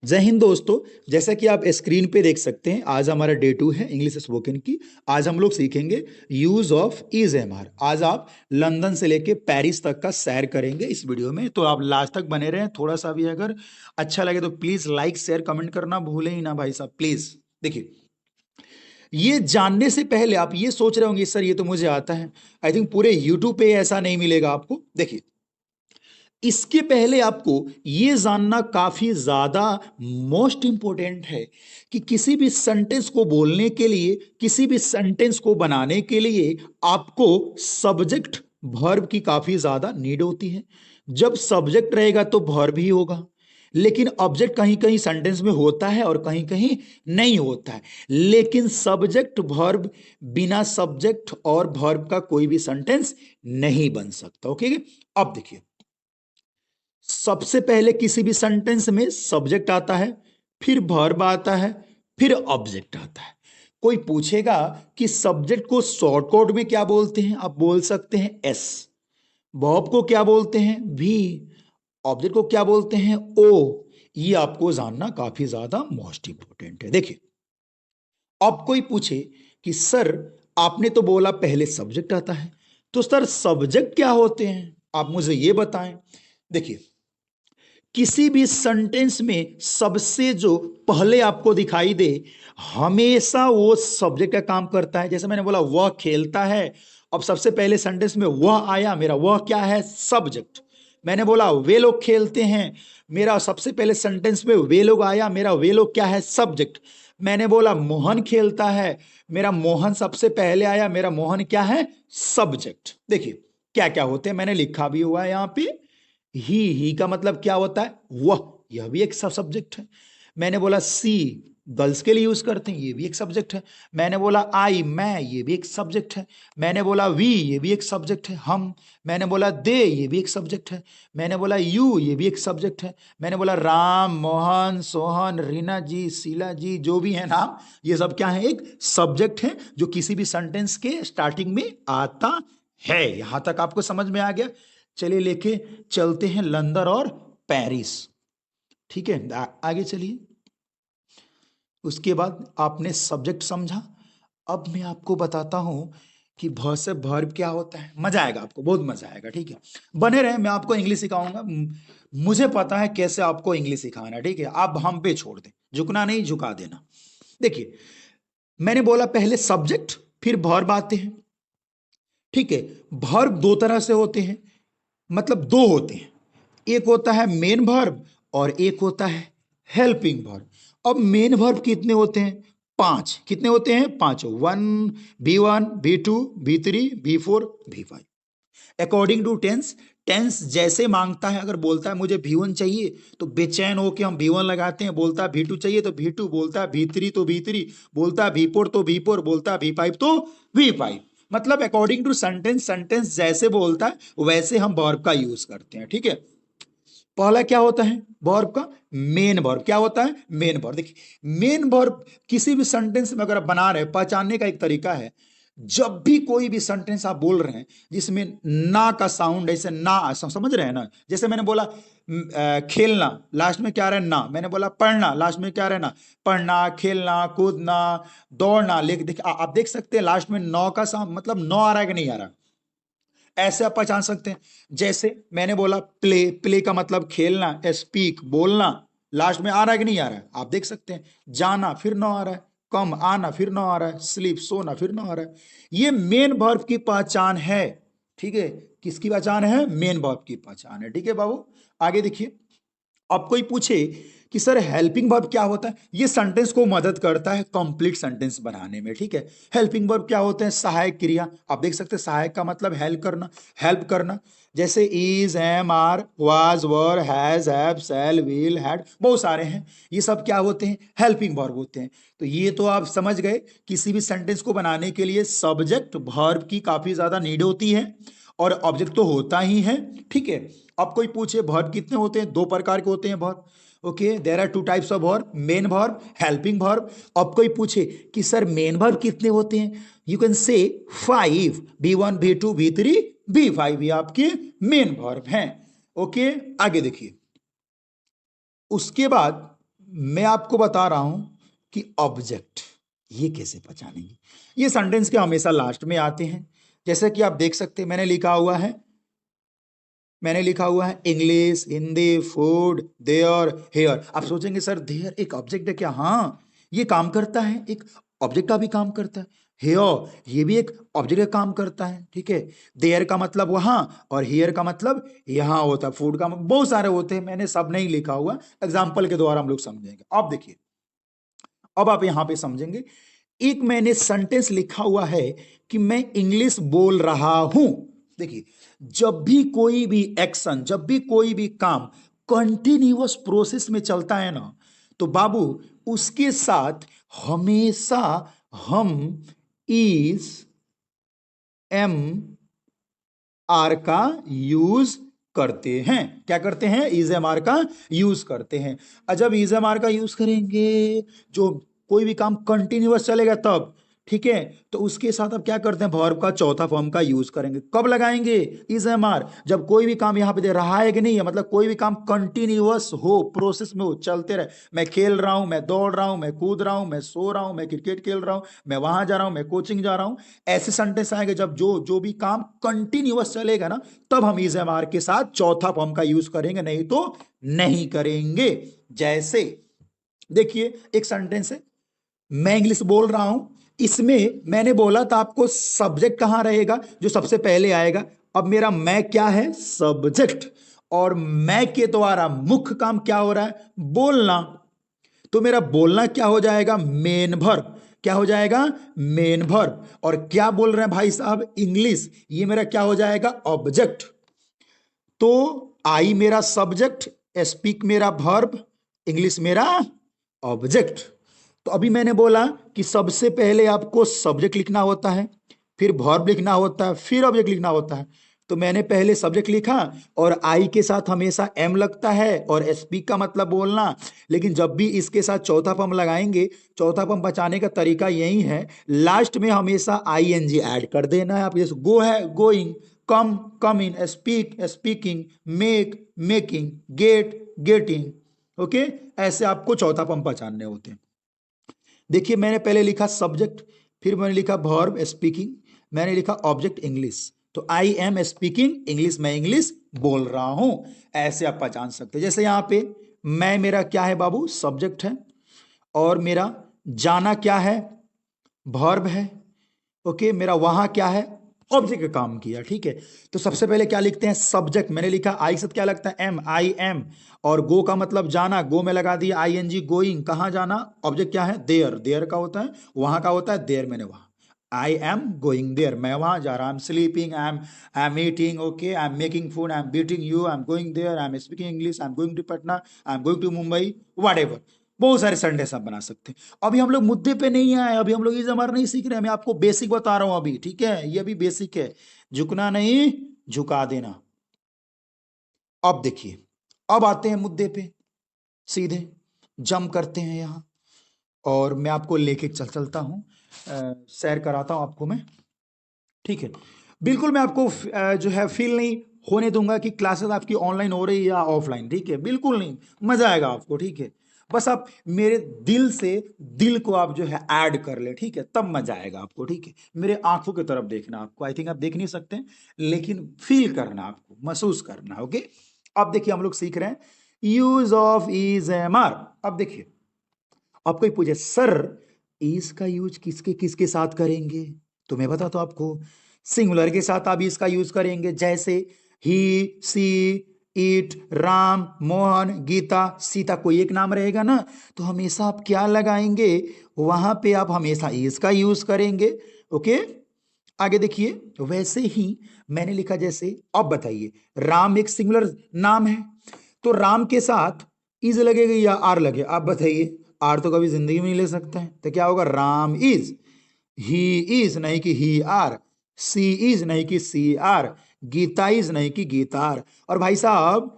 जय हिंद दोस्तों। जैसा कि आप स्क्रीन पे देख सकते हैं, आज हमारा डे 2 है इंग्लिश स्पोकन की। आज हम लोग सीखेंगे use of is am are. आज आप लंदन से लेके पेरिस तक का सैर करेंगे इस वीडियो में, तो आप लास्ट तक बने रहें। थोड़ा सा भी अगर अच्छा लगे तो प्लीज लाइक शेयर कमेंट करना भूलें ही ना भाई साहब, प्लीज। देखिए, ये जानने से पहले आप ये सोच रहे होंगे सर ये तो मुझे आता है। आई थिंक पूरे यूट्यूब पे ऐसा नहीं मिलेगा आपको। देखिए, इसके पहले आपको यह जानना काफी ज्यादा मोस्ट इंपॉर्टेंट है कि किसी भी सेंटेंस को बोलने के लिए, किसी भी सेंटेंस को बनाने के लिए आपको सब्जेक्ट वर्ब की काफी ज्यादा नीड होती है। जब सब्जेक्ट रहेगा तो वर्ब ही होगा, लेकिन ऑब्जेक्ट कहीं कहीं सेंटेंस में होता है और कहीं कहीं नहीं होता है। लेकिन सब्जेक्ट वर्ब, बिना सब्जेक्ट और वर्ब का कोई भी सेंटेंस नहीं बन सकता। ओके, अब देखिए, सबसे पहले किसी भी सेंटेंस में सब्जेक्ट आता है, फिर वर्ब आता है, फिर ऑब्जेक्ट आता है। कोई पूछेगा कि सब्जेक्ट को शॉर्टकट में क्या बोलते हैं, आप बोल सकते हैं एस। वर्ब को क्या बोलते हैं, वी। ऑब्जेक्ट को क्या बोलते हैं, ओ। ये आपको जानना काफी ज्यादा मोस्ट इंपोर्टेंट है। देखिए, अब कोई पूछे कि सर आपने तो बोला पहले सब्जेक्ट आता है, तो सर सब्जेक्ट क्या होते हैं, आप मुझे ये बताएं। देखिए, किसी भी सेंटेंस में सबसे जो पहले आपको दिखाई दे, हमेशा वो सब्जेक्ट का काम करता है। जैसे मैंने बोला वह खेलता है, अब सबसे पहले सेंटेंस में वह आया, मेरा वह क्या है, सब्जेक्ट। मैंने बोला वे लोग खेलते हैं, मेरा सबसे पहले सेंटेंस में वे लोग आया, मेरा वे लोग क्या है, सब्जेक्ट। मैंने बोला मोहन खेलता है, मेरा मोहन सबसे पहले आया, मेरा मोहन क्या है, सब्जेक्ट। देखिए क्या क्या होते हैं, मैंने लिखा भी हुआ है यहां पे। ही का मतलब क्या होता है, वह, यह भी एक सब सब्जेक्ट है। मैंने बोला सी, गर्ल्स के लिए यूज करते हैं, ये भी एक सब्जेक्ट है। मैंने बोला आई, मैं, ये भी एक सब्जेक्ट है। मैंने बोला वी, ये भी एक सब्जेक्ट है, हम। मैंने बोला दे, ये भी एक सब्जेक्ट है। मैंने बोला यू, ये भी एक सब्जेक्ट है। मैंने बोला राम, मोहन, सोहन, रीना जी, शीला जी, जो भी है नाम, ये सब क्या है, एक सब्जेक्ट है जो किसी भी सेंटेंस के स्टार्टिंग में आता है। यहां तक आपको समझ में आ गया। चलिए लेके चलते हैं लंदन और पेरिस। ठीक है, आगे चलिए। उसके बाद आपने सब्जेक्ट समझा। अब मैं आपको बताता हूं कि भ से वर्ब क्या होता है। मजा आएगा आपको, बहुत मजा आएगा। ठीक है, बने रहे, मैं आपको इंग्लिश सिखाऊंगा। मुझे पता है कैसे आपको इंग्लिश सिखाना है। ठीक है, आप हम पे छोड़ दें, झुकना नहीं, झुका देना। देखिए, मैंने बोला पहले सब्जेक्ट फिर वर्ब आते हैं। ठीक है, वर्ब दो तरह से होते हैं, मतलब दो होते हैं। एक होता है मेन वर्ब और एक होता है हेल्पिंग वर्ब। अब मेन वर्ब कितने होते हैं, पांच। कितने होते हैं, पांच। One, V1, V2, V3, V4, V5। According to tense, tense जैसे मांगता है, अगर बोलता है मुझे V1 चाहिए तो बेचैन होके हम V1 लगाते हैं। बोलता है V2 चाहिए तो V2, बोलता है V3 तो V3, बोलता है V4 तो V4, बोलता है V5 तो V5। मतलब अकॉर्डिंग टू सेंटेंस, सेंटेंस जैसे बोलता है वैसे हम वर्ब का यूज करते हैं। ठीक है, पहला क्या होता है वर्ब का, मेन वर्ब। क्या होता है, मेन वर्ब। देखिए, मेन वर्ब किसी भी सेंटेंस में अगर आप बना रहे हैं, पहचानने का एक तरीका है। जब भी कोई भी सेंटेंस आप बोल रहे हैं जिसमें ना का साउंड, ऐसे ना, समझ रहे हैं ना। जैसे मैंने बोला खेलना, लास्ट में क्या रहा है, ना। मैंने बोला पढ़ना, लास्ट में क्या रहना, पढ़ना, खेलना, कूदना, दौड़ना। लेकिन देखिए, आप देख सकते हैं लास्ट में नौ का साउंड, मतलब नौ आ रहा है कि नहीं आ रहा। ऐसे आप पहचान सकते हैं। जैसे मैंने बोला प्ले, प्ले का मतलब खेलना, स्पीक बोलना, लास्ट में आ रहा है कि नहीं आ रहा है, आप देख सकते हैं। जाना, फिर नौ आ रहा है। कम, आना, फिर नौ आ रहा है। स्लीप, सोना, फिर नौ आ रहा है। ये मेन वर्ब की पहचान है। ठीक है, किसकी पहचान है, मेन वर्ब की पहचान है। ठीक है बाबू, आगे देखिए। अब कोई पूछे कि सर हेल्पिंग वर्ब क्या होता है, ये सेंटेंस को मदद करता है कंप्लीट सेंटेंस बनाने में। ठीक है, हेल्पिंग वर्ब क्या होते हैं, सहायक क्रिया। आप देख सकते हैं सहायक का मतलब हेल्प करना, हेल्प करना। जैसे is, am, are, was, were, has, have, shall, will, had, बहुत सारे हैं। ये सब क्या होते हैं, हेल्पिंग वर्ब होते हैं। तो ये तो आप समझ गए, किसी भी सेंटेंस को बनाने के लिए सब्जेक्ट वर्ब की काफी ज्यादा नीड होती है और ऑब्जेक्ट तो होता ही है। ठीक है, अब कोई पूछे वर्ब कितने होते हैं, दो प्रकार के होते हैं verb. Okay, there are two types of verb, main verb, helping verb. अब कोई पूछे कि सर मेन वर्ब कितने होते हैं, you can say 5, V1, V2, V3, V5, ये आपके मेन वर्ब हैं। ओके, आगे देखिए। उसके बाद मैं आपको बता रहा हूं कि ऑब्जेक्ट ये कैसे पहचानेंगे। ये सेंटेंस के हमेशा लास्ट में आते हैं। जैसे कि आप देख सकते हैं, मैंने लिखा हुआ है English, Hindi, food, there, here. आप सोचेंगे सर देयर एक ऑब्जेक्ट है क्या? हाँ, ये काम करता है, एक ऑब्जेक्ट का भी काम करता है। हेयर ये भी एक ऑब्जेक्ट का काम करता है, ठीक है। देयर का मतलब वहां और हेयर का मतलब यहां होता है। फूड का मतलब बहुत सारे होते हैं, मैंने सब नहीं लिखा हुआ, एग्जाम्पल के द्वारा हम लोग समझेंगे। अब देखिए, अब आप यहां पे समझेंगे। एक मैंने सेंटेंस लिखा हुआ है कि मैं इंग्लिश बोल रहा हूं। देखिए, जब भी कोई भी एक्शन, जब भी कोई भी काम कंटिन्यूअस प्रोसेस में चलता है ना, तो बाबू उसके साथ हमेशा हम इज एम आर का यूज करते हैं। क्या करते हैं? इज एम आर का यूज करते हैं। और जब इज एम आर का यूज करेंगे, जो कोई भी काम कंटिन्यूअस चलेगा तब, ठीक है, तो उसके साथ अब क्या करते हैं? वर्ब का चौथा फॉर्म का यूज करेंगे। कब लगाएंगे इज एम आर? जब कोई भी काम यहां पे दे रहा है कि नहीं है, मतलब कोई भी काम कंटिन्यूअस हो, प्रोसेस में हो, चलते रहे। मैं खेल रहा हूं, मैं दौड़ रहा हूं, मैं कूद रहा हूं, मैं सो रहा हूं, मैं क्रिकेट खेल रहा हूं, मैं वहां जा रहा हूं, मैं कोचिंग जा रहा हूं। ऐसे सेंटेंस आएंगे जब जो जो भी काम कंटिन्यूअस चलेगा ना, तब हम इज एम आर के साथ चौथा फॉर्म का यूज करेंगे, नहीं तो नहीं करेंगे। जैसे देखिए, एक सेंटेंस है, मैं इंग्लिश बोल रहा हूं। इसमें मैंने बोला था आपको सब्जेक्ट कहां रहेगा? जो सबसे पहले आएगा। अब मेरा मैं क्या है? सब्जेक्ट। और मैं के द्वारा मुख्य काम क्या हो रहा है? बोलना। तो मेरा बोलना क्या हो जाएगा? Main verb. क्या हो जाएगा? Main verb. और क्या बोल रहे हैं भाई साहब? इंग्लिश। ये मेरा क्या हो जाएगा? ऑब्जेक्ट। तो आई मेरा सब्जेक्ट, स्पीक मेरा वर्ब, इंग्लिश मेरा ऑब्जेक्ट। तो अभी मैंने बोला कि सबसे पहले आपको सब्जेक्ट लिखना होता है, फिर वर्ब लिखना होता है, फिर ऑब्जेक्ट लिखना होता है। तो मैंने पहले सब्जेक्ट लिखा, और आई के साथ हमेशा एम लगता है, और स्पीक का मतलब बोलना। लेकिन जब भी इसके साथ चौथा फॉर्म लगाएंगे, चौथा फॉर्म बचाने का तरीका यही है, लास्ट में हमेशा आई एन जी ऐड कर देना है। आप जैसे गो है going, come coming, speak speaking, make making, get getting. Okay, ऐसे आपको चौथा फॉर्म पहचानने होते हैं। देखिए, मैंने पहले लिखा सब्जेक्ट, फिर मैंने लिखा वर्ब स्पीकिंग, मैंने लिखा ऑब्जेक्ट इंग्लिश। तो आई एम स्पीकिंग इंग्लिश, मैं इंग्लिश बोल रहा हूं। ऐसे आप पहचान सकते हैं। जैसे यहां पे मैं मेरा क्या है बाबू? सब्जेक्ट है। और मेरा जाना क्या है? वर्ब है। ओके, मेरा वहां क्या है? ऑब्जेक्ट का काम किया, ठीक है। तो सबसे पहले क्या लिखते हैं? सब्जेक्ट। मैंने लिखा आई के साथ क्या लगता है? Am, I am. और गो का मतलब जाना, गो में लगा दिया आई एन जी, गोइंग। कहाँ जाना? ऑब्जेक्ट क्या है? देयर। देयर का होता है, वहां का होता है देयर। मैंने वहां आई एम गोइंग देयर, मैं वहां जा रहा। I am sleeping, I am eating, okay, I am making food, I am beating you, I am going there, I am speaking English, I am going to Patna, I am going to Mumbai, what. बहुत सारे sentence आप बना सकते हैं। अभी हम लोग मुद्दे पे नहीं आए, अभी हम लोग इस हमारा नहीं सीख रहे हैं। मैं आपको बेसिक बता रहा हूं अभी, ठीक है। ये भी बेसिक है, झुकना नहीं, झुका देना। अब देखिए, अब आते हैं मुद्दे पे, सीधे जम करते हैं यहां। और मैं आपको लेके चलता हूं, सैर कराता हूं आपको मैं, ठीक है। बिल्कुल मैं आपको जो है फील नहीं होने दूंगा कि क्लासेस आपकी ऑनलाइन हो रही है या ऑफलाइन, ठीक है। बिल्कुल नहीं, मजा आएगा आपको, ठीक है। बस आप मेरे दिल से दिल को आप जो है ऐड कर ले, ठीक है, तब मजा आएगा आपको, ठीक है। मेरे आंखों की तरफ देखना आपको, आई थिंक आप देख नहीं सकते, लेकिन फील करना, आपको महसूस करना, ओके। अब देखिए, हम लोग सीख रहे हैं use of is am are. अब देखिए, अब कोई पूछे सर इज का यूज किसके किसके साथ करेंगे, तो मैं बताता हूं आपको, सिंगुलर के साथ आप इसका यूज करेंगे। जैसे ही, सी, इट, राम, मोहन, गीता, सीता, कोई एक नाम रहेगा ना, तो हमेशा आप क्या लगाएंगे? वहां पे आप हमेशा इज का यूज करेंगे, ओके। आगे देखिए, वैसे ही मैंने लिखा, जैसे अब बताइए, राम एक सिंगुलर नाम है, तो राम के साथ इज लगेगा या आर लगे? आप बताइए। आर तो कभी जिंदगी में नहीं ले सकते हैं, तो क्या होगा? राम इज, ही इज नहीं कि ही आर, सी इज नहीं कि सी आर, गीता इज नहीं कि गीतार। और भाई साहब,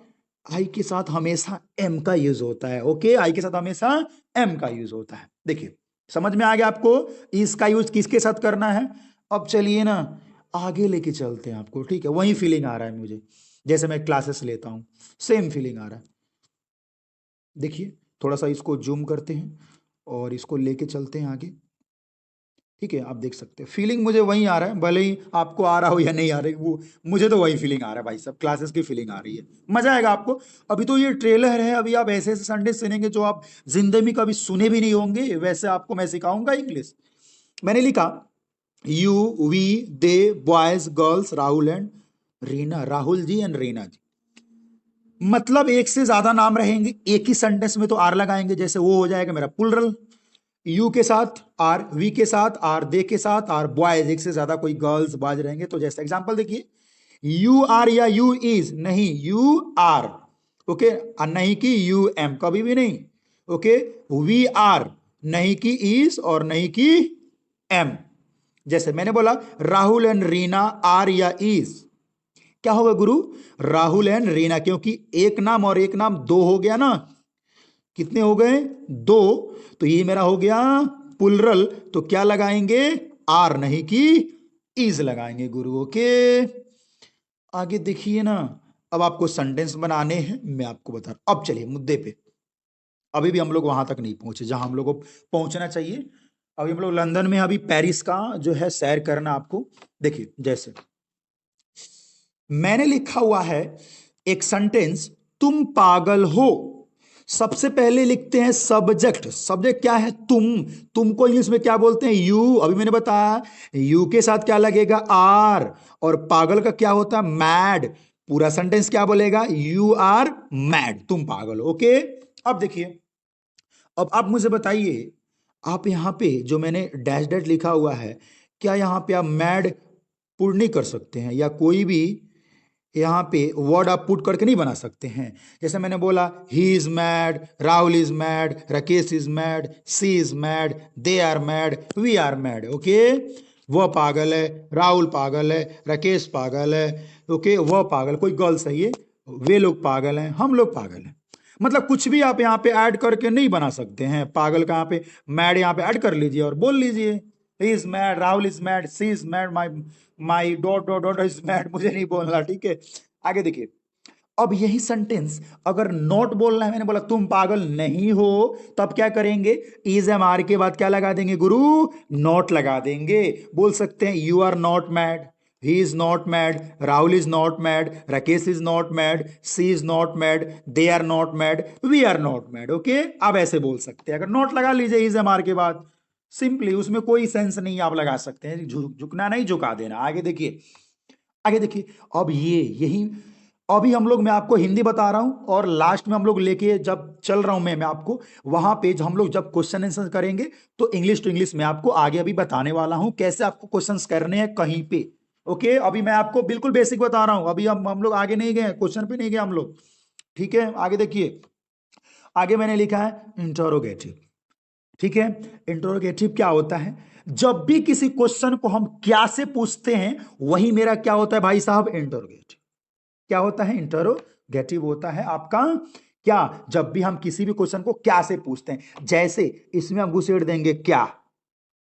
आई के साथ हमेशा एम का यूज होता है, ओके। आई के साथ हमेशा एम का यूज होता है। देखिए, समझ में आ गया आपको इसका यूज किसके साथ करना है? अब चलिए ना, आगे लेके चलते हैं आपको, ठीक है। वही फीलिंग आ रहा है मुझे, जैसे मैं क्लासेस लेता हूं, सेम फीलिंग आ रहा है। देखिए, थोड़ा सा इसको जूम करते हैं और इसको लेके चलते हैं आगे। ठीक है, आप देख सकते हैं फीलिंग मुझे वही आ रहा है, भले ही आपको आ रहा हो या नहीं आ रही, वो मुझे तो वही फीलिंग आ रहा है भाई साहब, क्लासेस की फीलिंग आ रही है, मजा आएगा आपको। अभी तो ये ट्रेलर है, अभी आप ऐसे ऐसे संडे सुनेंगे जो आप जिंदगी में कभी सुने भी नहीं होंगे, वैसे आपको मैं सिखाऊंगा इंग्लिश। मैंने लिखा you, we, they, boys, girls, Rahul and Rina, Rahul ji and Rina ji. मतलब एक से ज्यादा नाम रहेंगे एक ही सेंटेंस में तो आर लगाएंगे, जैसे वो हो जाएगा मेरा प्लुरल। यू के साथ आर, वी के साथ आर, दे के साथ आर, बॉयज एक से ज्यादा कोई गर्ल्स बॉयज रहेंगे तो जैसे एग्जांपल देखिए, यू आर या यू इज, नहीं यू आर, ओके, नहीं कि यू एम, कभी भी नहीं, ओके। वी आर, नहीं कि इज और नहीं कि एम। जैसे मैंने बोला राहुल एंड रीना आर या इज, क्या होगा गुरु? राहुल एंड रीना, क्योंकि एक नाम और एक नाम दो हो गया ना, कितने हो गए? दो, तो ये मेरा हो गया पुलरल, तो क्या लगाएंगे? आर, नहीं कि इज लगाएंगे गुरु, ओके। आगे देखिए ना, अब आपको सेंटेंस बनाने हैं, मैं आपको बता रहा हूं। अब चलिए मुद्दे पे, अभी भी हम लोग वहां तक नहीं पहुंचे जहां हम लोग को पहुंचना चाहिए। अभी हम लोग लंदन में, अभी पेरिस का जो है सैर करना आपको। देखिए जैसे मैंने लिखा हुआ है एक सेंटेंस, तुम पागल हो। सबसे पहले लिखते हैं सब्जेक्ट, सब्जेक्ट क्या है? तुमको इंग्लिश में क्या बोलते हैं? यू। अभी मैंने बताया यू के साथ क्या लगेगा? आर, और पागल का क्या होता है? मैड। पूरा सेंटेंस क्या बोलेगा? यू आर मैड, तुम पागल हो, ओके। अब देखिए, अब आप मुझे बताइए, आप यहां पे जो मैंने डैश डैश लिखा हुआ है, क्या यहां पे आप मैड पुट नहीं कर सकते हैं, या कोई भी यहाँ पे वर्ड आप पुट करके नहीं बना सकते हैं? जैसे मैंने बोला he is mad, Rahul is mad, Rakesh is mad, she is mad, they are mad, we are mad, okay. वह पागल है, राहुल पागल है, राकेश पागल है, ओके। वह पागल, कोई गर्ल्स है ये, वे लोग पागल हैं, हम लोग पागल हैं। मतलब कुछ भी आप यहाँ पे ऐड करके नहीं बना सकते हैं। पागल का यहाँ पे मैड यहाँ पे ऐड कर लीजिए और बोल लीजिए he is mad, Rahul is mad, she is mad, my dot dot dot is mad, मुझे नहीं बोलना, ठीक है। आगे देखिए, अब यही सेंटेंस अगर नॉट बोलना है, मैंने बोला तुम पागल नहीं हो, तब क्या करेंगे? इज एम आर के बाद क्या लगा देंगे गुरु? नॉट लगा देंगे। बोल सकते हैं you are not mad, he is not mad, Rahul is not mad, Rakesh is not mad, she is not mad, they are not mad, we are not mad, okay. आप ऐसे बोल सकते हैं, अगर नॉट लगा लीजिए इज एम आर के बाद, सिंपली, उसमें कोई सेंस नहीं, आप लगा सकते हैं, झुकना नहीं, झुका देना। आगे देखिए, आगे देखिए, अब ये यही, अभी हम लोग, मैं आपको हिंदी बता रहा हूं और लास्ट में हम लोग लेके जब चल रहा हूं मैं आपको वहां पे हम लोग जब क्वेश्चन आंसर करेंगे तो इंग्लिश टू इंग्लिश में आपको आगे अभी बताने वाला हूं कैसे आपको क्वेश्चंस करने हैं कहीं पे, ओके। अभी मैं आपको बिल्कुल बेसिक बता रहा हूं, अभी हम लोग आगे नहीं गए, क्वेश्चन पे नहीं गए हम लोग, ठीक है। आगे देखिए, आगे मैंने लिखा है इंटरोगेटिव, ठीक है। इंटरोगेटिव क्या होता है? जब भी किसी क्वेश्चन को हम क्या से पूछते हैं, वही मेरा क्या होता है भाई साहब? इंटरोगेटिव। क्या होता है? इंटरोगेटिव होता है आपका क्या? जब भी हम किसी भी क्वेश्चन को क्या से पूछते हैं, जैसे इसमें हम घुसेड़ देंगे क्या,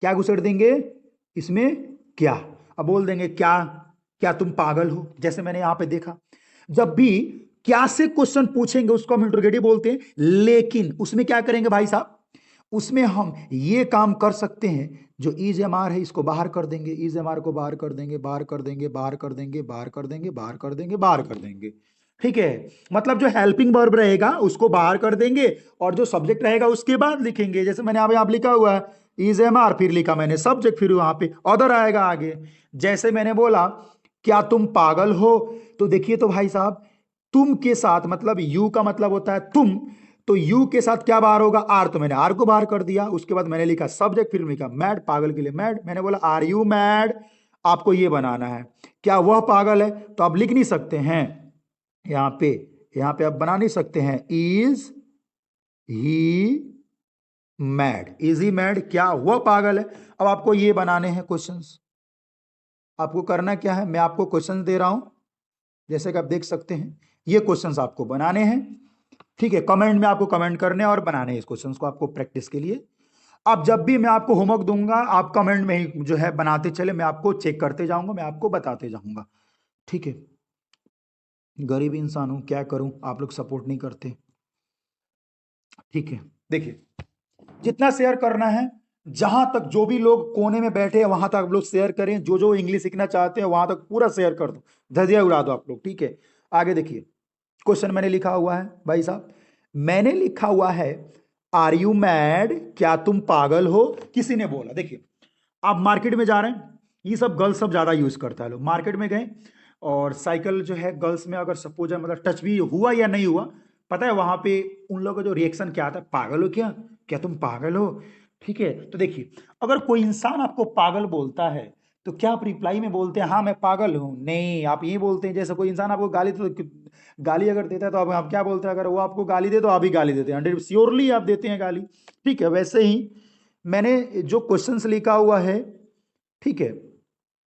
क्या घुसेड़ देंगे इसमें? क्या। अब बोल देंगे क्या, क्या तुम पागल हो, जैसे मैंने यहां पे देखा। जब भी क्या से क्वेश्चन पूछेंगे उसको हम इंटरोगेटिव बोलते हैं, लेकिन उसमें क्या करेंगे भाई साहब? उसमें हम ये काम कर सकते हैं, जो इज एम आर है इसको बाहर कर देंगे, इज एम आर को बाहर कर देंगे, बाहर कर देंगे, बाहर कर देंगे, बाहर कर देंगे, बाहर कर देंगे, बाहर कर देंगे, ठीक है। मतलब जो हेल्पिंग वर्ब रहेगा उसको बाहर कर देंगे और जो सब्जेक्ट रहेगा उसके बाद लिखेंगे, जैसे मैंने यहाँ लिखा हुआ है इज एम आर, फिर लिखा मैंने सब्जेक्ट, फिर वहां पे अदर आएगा आगे। जैसे मैंने बोला क्या तुम पागल हो, तो देखिए तो भाई साहब, तुम के साथ मतलब यू का मतलब होता है तुम, तो यू के साथ क्या बाहर होगा? आर, तो मैंने आर को बाहर कर दिया। उसके बाद मैंने लिखा सब्जेक्ट, फिर लिखा मैड, पागल के लिए मैड। मैंने बोला आर यू मैड, आपको ये बनाना है, क्या वह पागल है? तो आप लिख नहीं सकते हैं यहां पे, यहां पे आप बना नहीं सकते हैं is he mad, is he mad, क्या वह पागल है? अब आपको ये बनाने हैं क्वेश्चंस। आपको करना क्या है, मैं आपको क्वेश्चंस दे रहा हूं, जैसे कि आप देख सकते हैं, ये क्वेश्चंस आपको बनाने हैं, ठीक है। कमेंट में आपको कमेंट करने और बनाने हैं इस क्वेश्चंस को आपको प्रैक्टिस के लिए। अब जब भी मैं आपको होमवर्क दूंगा, आप कमेंट में ही जो है बनाते चले, मैं आपको चेक करते जाऊंगा, मैं आपको बताते जाऊंगा, ठीक है। गरीब इंसान हूं, क्या करूं, आप लोग सपोर्ट नहीं करते। ठीक है, देखिए जितना शेयर करना है, जहां तक जो भी लोग कोने में बैठे हैं वहां तक आप लोग शेयर करें, जो जो इंग्लिश सीखना चाहते हैं वहां तक पूरा शेयर कर दो, धजिया उड़ा दो आप लोग। ठीक है, आगे देखिए क्वेश्चन मैंने लिखा हुआ है भाई साहब, मैंने लिखा हुआ है आर यू मैड, क्या तुम पागल हो। किसी ने बोला, देखिए आप मार्केट में जा रहे हैं, ये सब गर्ल्स सब ज्यादा यूज करता है, लोग मार्केट में गए और साइकिल जो है गर्ल्स में अगर सपोज है मतलब टच भी हुआ या नहीं हुआ, पता है वहां पे उन लोगों का जो रिएक्शन क्या आता है, पागल हो क्या, क्या तुम पागल हो। ठीक है, तो देखिए अगर कोई इंसान आपको पागल बोलता है तो क्या आप रिप्लाई में बोलते हैं हाँ मैं पागल हूं, नहीं, आप ये बोलते हैं जैसे कोई इंसान आपको गाली तो गाली अगर देता है तो आप क्या बोलते हैं, अगर वो आपको गाली दे तो आप भी गाली देते हैं, 100 श्योरली आप देते हैं गाली। ठीक है, वैसे ही मैंने जो क्वेश्चंस लिखा हुआ है, ठीक है,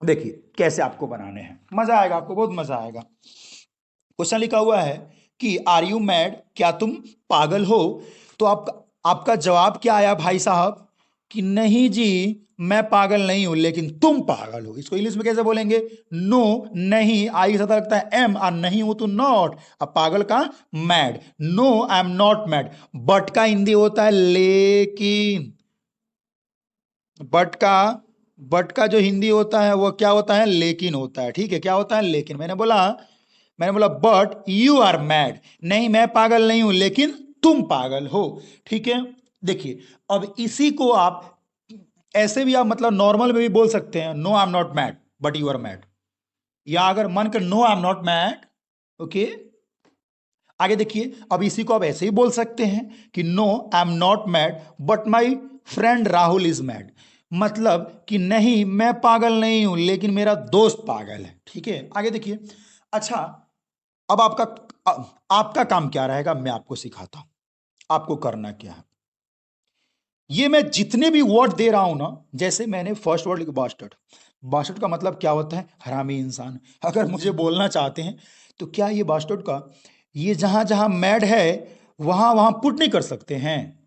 देखिए कैसे आपको बनाने हैं, मजा आएगा आपको, बहुत मजा आएगा। क्वेश्चन लिखा हुआ है कि आर यू मैड, क्या तुम पागल हो। तो आपका आपका जवाब क्या आया भाई साहब कि नहीं जी मैं पागल नहीं हूं लेकिन तुम पागल हो। इसको इंग्लिश में कैसे बोलेंगे, नो नहीं, आई से लगता है एम, और नहीं हूं तो नॉट, अब पागल का mad, no I am not mad. But का हिंदी होता है लेकिन, बट का बट का जो हिंदी होता है वो क्या होता है, लेकिन होता है। ठीक है, क्या होता है, लेकिन। मैंने बोला बट यू आर मैड, नहीं मैं पागल नहीं हूं लेकिन तुम पागल हो। ठीक है, देखिए अब इसी को आप ऐसे भी आप मतलब नॉर्मल में भी बोल सकते हैं, no I am not mad but you are mad, या अगर मन कर no I am not mad. Okay, आगे देखिए अब इसी को आप ऐसे ही बोल सकते हैं कि no I am not mad but my friend Rahul is mad, मतलब कि नहीं मैं पागल नहीं हूं लेकिन मेरा दोस्त पागल है। ठीक है, आगे देखिए। अच्छा, अब आपका काम क्या रहेगा, मैं आपको सिखाता हूं आपको करना क्या है। ये मैं जितने भी वर्ड दे रहा हूं ना, जैसे मैंने फर्स्ट वर्ड लिखा बास्टर्ड, बास्टर्ड का मतलब क्या होता है, हरामी इंसान। अगर मुझे बोलना चाहते हैं तो क्या ये बास्टर्ड का ये जहां जहां मैड है वहां वहां पुट नहीं कर सकते हैं,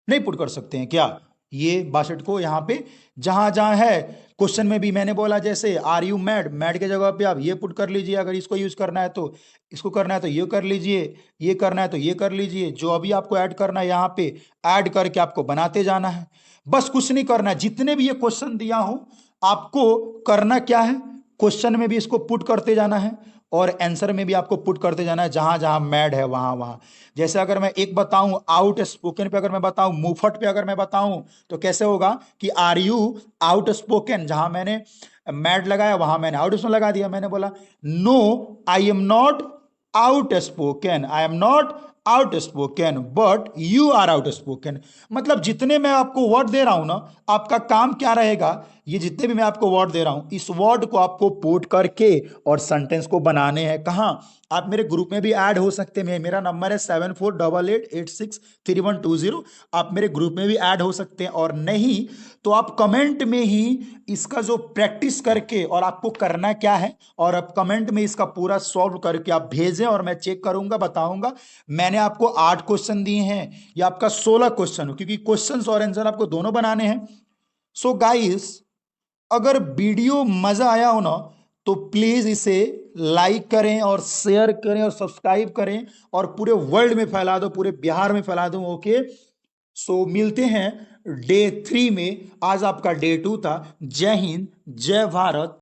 नहीं पुट कर सकते हैं क्या ये बास्टर्ड को यहाँ पे, जहां जहां है। क्वेश्चन में भी मैंने बोला जैसे आर यू मैड, मैड के जगह पे आप ये पुट कर लीजिए, अगर इसको यूज करना है तो इसको करना है तो ये कर लीजिए, ये करना है तो ये कर लीजिए, जो अभी आपको ऐड करना है यहाँ पे ऐड करके आपको बनाते जाना है, बस कुछ नहीं करना है। जितने भी ये क्वेश्चन दिया हूं आपको करना क्या है, क्वेश्चन में भी इसको पुट करते जाना है और आंसर में भी आपको पुट करते जाना है, जहां जहां मैड है वहां वहां। जैसे अगर मैं एक बताऊं आउट स्पोकन पे, अगर मैं बताऊं मुफट पे, अगर मैं बताऊं तो कैसे होगा कि आर यू आउट स्पोकन, जहां मैंने मैड लगाया वहां मैंने आउट स्पोकन लगा दिया। मैंने बोला no I am not outspoken, I am not outspoken but you are outspoken. मतलब जितने मैं आपको वर्ड दे रहा हूं ना, आपका काम क्या रहेगा, ये जितने भी मैं आपको वर्ड दे रहा हूं इस वर्ड को आपको पुट करके और सेंटेंस को बनाने हैं। कहां, आप मेरे ग्रुप में भी ऐड हो सकते हैं, मेरा नंबर है 7488863120, आप मेरे ग्रुप में भी ऐड हो सकते हैं, और नहीं तो आप कमेंट में ही इसका जो प्रैक्टिस करके, और आपको करना क्या है, और आप कमेंट में इसका पूरा सॉल्व करके आप भेजें और मैं चेक करूंगा, बताऊंगा। मैंने आपको 8 क्वेश्चन दिए हैं या आपका 16 क्वेश्चन हो, क्योंकि क्वेश्चंस और आंसर आपको दोनों बनाने हैं। सो गाइस, अगर वीडियो मजा आया हो ना तो प्लीज इसे लाइक करें और शेयर करें और सब्सक्राइब करें और पूरे वर्ल्ड में फैला दो, पूरे बिहार में फैला दो। ओके, सो मिलते हैं डे 3 में, आज आपका डे 2 था। जय हिंद, जय भारत।